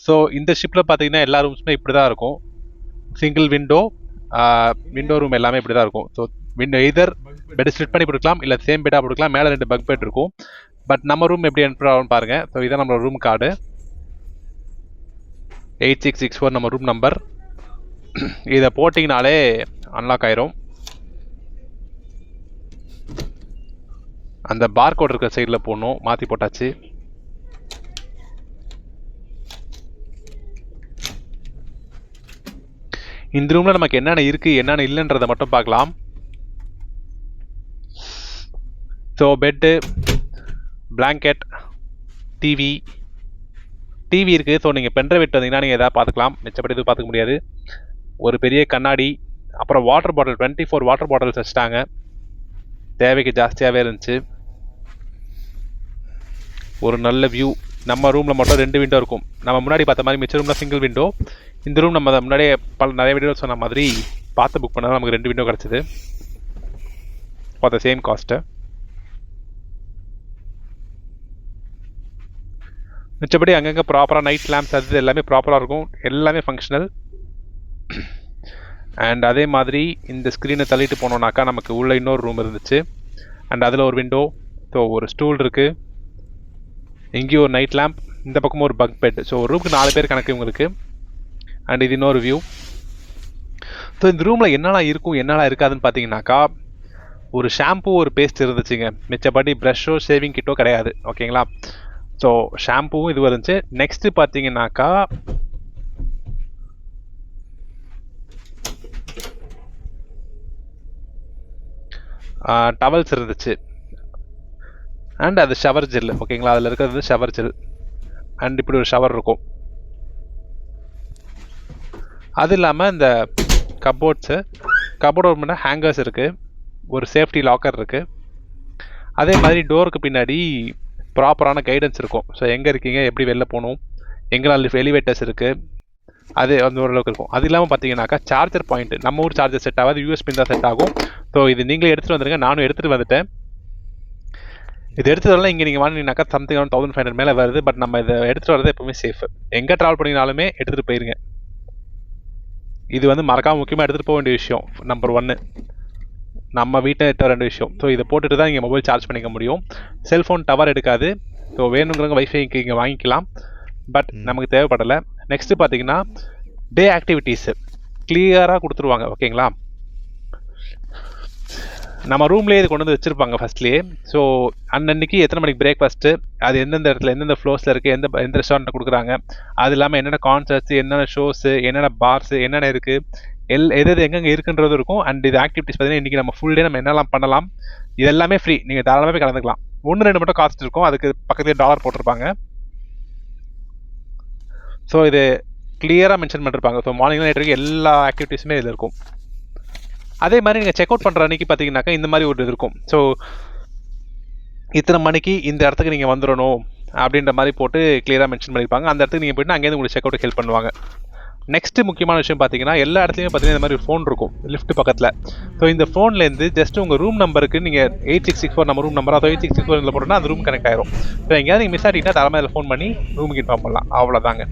So இந்த ஷிப்பில் பார்த்தீங்கன்னா எல்லா ரூம்ஸுமே இப்படி தான் இருக்கும். சிங்கிள் விண்டோ ரூம் எல்லாமே இப்படி தான் இருக்கும். ஸோ விண்டோ எதர் பெட் ஸ்ப்ளிட் பண்ணி கொடுக்கலாம், இல்லை சேம் பெட்டாக கொடுக்கலாம். மேலே 2 பங்க் பெட் இருக்கும். பட் நம்ம ரூம் எப்படி என்ட்ரு ஆகும்னு பாருங்கள். ஸோ இதான் நம்மளோட ரூம் கார்டு. 8664 நம்ம ரூம் நம்பர். இதை போட்டிங்கனாலே அன்லாக் ஆயிரும். அந்த பார்கோட் இருக்கிற சைடில் போடணும். மாற்றி போட்டாச்சு. இந்த ரூமில் நமக்கு என்னென்ன இருக்குது என்னென்ன இல்லைன்றதை மட்டும் பார்க்கலாம். ஸோ பெட்டு, பிளாங்கெட், டிவி இருக்குது. ஸோ நீங்கள் பென்ட்ரைவ் விட்டு வந்தீங்கன்னா நீங்கள் எதாவது பார்த்துக்கலாம். மிச்சப்படி எதுவும் பார்த்துக்க முடியாது. ஒரு பெரிய கண்ணாடி, அப்புறம் வாட்டர் பாட்டில் 24 வாட்டர் பாட்டில்ஸ் வச்சுட்டாங்க. தேவைக்கு ஜாஸ்தியாகவே இருந்துச்சு. ஒரு நல்ல வியூ. நம்ம ரூமில் மட்டும் 2 விண்டோ இருக்கும். நம்ம முன்னாடி பார்த்த மாதிரி மிச்ச ரூமில் சிங்கிள் விண்டோ. இந்த ரூம் நம்ம முன்னாடியே நிறைய வீடியோ சொன்ன மாதிரி பார்த்து புக் பண்ணால் நமக்கு 2 விண்டோ கிடச்சிது ஃபார் த சேம் காஸ்ட்டு. மிச்சப்படி அங்கங்கே ப்ராப்பராக நைட் லேம்ப்ஸ் அது எல்லாமே ப்ராப்பராக இருக்கும். எல்லாமே ஃபங்க்ஷனல். அண்ட் அதே மாதிரி இந்த ஸ்க்ரீனை தள்ளிட்டு போனோம்னாக்கா நமக்கு உள்ள இன்னொரு ரூம் இருந்துச்சு. அண்ட் அதில் ஒரு விண்டோ. ஸோ ஒரு ஸ்டூல் இருக்குது. இங்கேயும் ஒரு நைட் லேம்ப். இந்த பக்கமும் ஒரு பங்க் பெட். ஸோ ஒரு ரூமுக்கு 4 பேர் கணக்கு உங்களுக்கு. அண்ட் இது இன்னொரு வியூ. ஸோ இந்த ரூமில் என்னெல்லாம் இருக்கும் என்னெல்லாம் இருக்காதுன்னு பார்த்தீங்கன்னாக்கா, ஒரு ஷாம்பு ஒரு பேஸ்ட் இருந்துச்சுங்க. மிச்சப்படி ப்ரஷ்ஷோ ஷேவிங் கிட்டோ கிடையாது. ஓகேங்களா? ஸோ ஷாம்புவும் இது இருந்துச்சு. நெக்ஸ்ட்டு பார்த்தீங்கன்னாக்கா டவல்ஸ் இருந்துச்சு. அண்ட் அது ஷவர் ஜெல். ஓகேங்களா? அதில் இருக்கிறது ஷவர் ஜெல். அண்ட் இப்படி ஒரு ஷவர் இருக்கும். அது இல்லாமல் இந்த கப்போர்டு ஒரு ஹேங்கர்ஸ் இருக்குது. ஒரு சேஃப்டி லாக்கர் இருக்குது. அதே மாதிரி டோருக்கு பின்னாடி ப்ராப்பரான கைடன்ஸ் இருக்கும். ஸோ எங்கே இருக்கீங்க, எப்படி வெளில போகணும், எங்கெல்லாம் எலிவேட்டர்ஸ் இருக்குது, அது அந்த ஓரளவுக்கு இருக்கும். அது இல்லாமல் பார்த்தீங்கன்னாக்கா சார்ஜர் பாயிண்ட். நம்ம ஊர் சார்ஜர் செட் ஆகாது, யூஎஸ்பி தான் செட் ஆகும். ஸோ இது நீங்களே எடுத்துகிட்டு வந்துடுங்க. நானும் எடுத்துகிட்டு வந்துட்டேன். இது எடுத்துகிட்டு வரலாம். இங்கே நீங்கள் வாங்கினீங்கன்னாக்கா சம்திங் 1500 மேலே வருது. பட் நம்ம இதை எடுத்துகிட்டு வரது எப்பவுமே சேஃப். எங்கே ட்ராவல் பண்ணிங்கனாலுமே எடுத்துகிட்டு போயிருங்க. இது வந்து மறக்காமல் முக்கியமாக எடுத்துகிட்டு போக வேண்டிய விஷயம். நம்பர் 1 நம்ம வீட்டை எட்ட 2 விஷயம். ஸோ இதை போட்டுட்டு தான் இங்கே மொபைல் சார்ஜ் பண்ணிக்க முடியும். செல்ஃபோன் டவர் எடுக்காது. ஸோ வேணுங்கிறவங்க வைஃபைக்கு இங்கே வாங்கிக்கலாம். பட் நமக்கு தேவைப்படலை. நெக்ஸ்ட்டு பார்த்தீங்கன்னா டே ஆக்டிவிட்டீஸு கிளியராக கொடுத்துருவாங்க. ஓகேங்களா? நம்ம ரூம்லேயே இது கொண்டு வந்து வச்சுருப்பாங்க ஃபஸ்ட்லேயே. ஸோ அன்னன்னைக்கு எத்தனை மணிக்கு பிரேக்ஃபாஸ்ட்டு, அது எந்தெந்த இடத்துல எந்தெந்த ஃப்ளோர்ஸில் இருக்குது, எந்த ரெஸ்டாரண்ட்டில் கொடுக்குறாங்க, அது இல்லாமல் என்னென்ன கான்சர்ட்ஸு, என்னென்ன ஷோஸு, என்னென்ன பார்ஸு, என்னென்ன இருக்குது, எது எங்கெங்கே இருக்குன்றது இருக்கும். அண்ட் இது ஆக்டிவிட்டிஸ் பார்த்தீங்கன்னா இன்றைக்கி நம்ம ஃபுல் டே நம்ம என்னெல்லாம் பண்ணலாம், இது எல்லாமே ஃப்ரீ. நீங்கள் தாராளமாக கலந்துக்கலாம். 1-2 மட்டும் காஸ்ட் இருக்கும். அதுக்கு பக்கத்துலேயே டாலர் போட்டிருப்பாங்க. ஸோ இது கிளியராக மென்ஷன் பண்ணிருப்பாங்க. ஸோ மார்னிங் நைட் வரைக்கும் எல்லா ஆக்டிவிட்டீஸுமே இதில் இருக்கும். அதே மாதிரி நீங்கள் செக் அவுட் பண்ணுற அன்றைக்கி பார்த்தீங்கன்னாக்கா இந்த மாதிரி ஒரு இது இருக்கும். ஸோ இத்தனை மணிக்கு இந்த இடத்துக்கு நீங்கள் வந்துடணும் அப்படின்ற மாதிரி போட்டு கிளியராக மென்ஷன் பண்ணியிருப்பாங்க. அந்த இடத்துக்கு நீங்கள் போய்ட்டு அங்கேருந்து உங்களுக்கு செக் அவுட் ஹெல்ப் பண்ணுவாங்க. நெக்ஸ்ட்டு முக்கியமான விஷயம் பார்த்தீங்கன்னா எல்லா இடத்துலையும் பார்த்தீங்கன்னா இந்த மாதிரி ஃபோன் இருக்கும் லிஃப்ட் பக்கத்தில். ஸோ இந்த ஃபோன்லேருந்து ஜஸ்ட் உங்கள் ரூம் நம்பருக்கு நீங்கள் 8664 நம்ம ரூம் நம்பர், அதை 8664 போட்டோன்னா அந்த ரூம் கனெக்ட் ஆயிரும். ஸோ எங்கேயாவது நீங்கள் மிஸ் ஆகிட்டீங்கன்னா தலைமையில் ஃபோன் பண்ணி ரூமுக்கு இன்ஃபார்ம் பண்ணலாம். அவ்வளோதாங்க.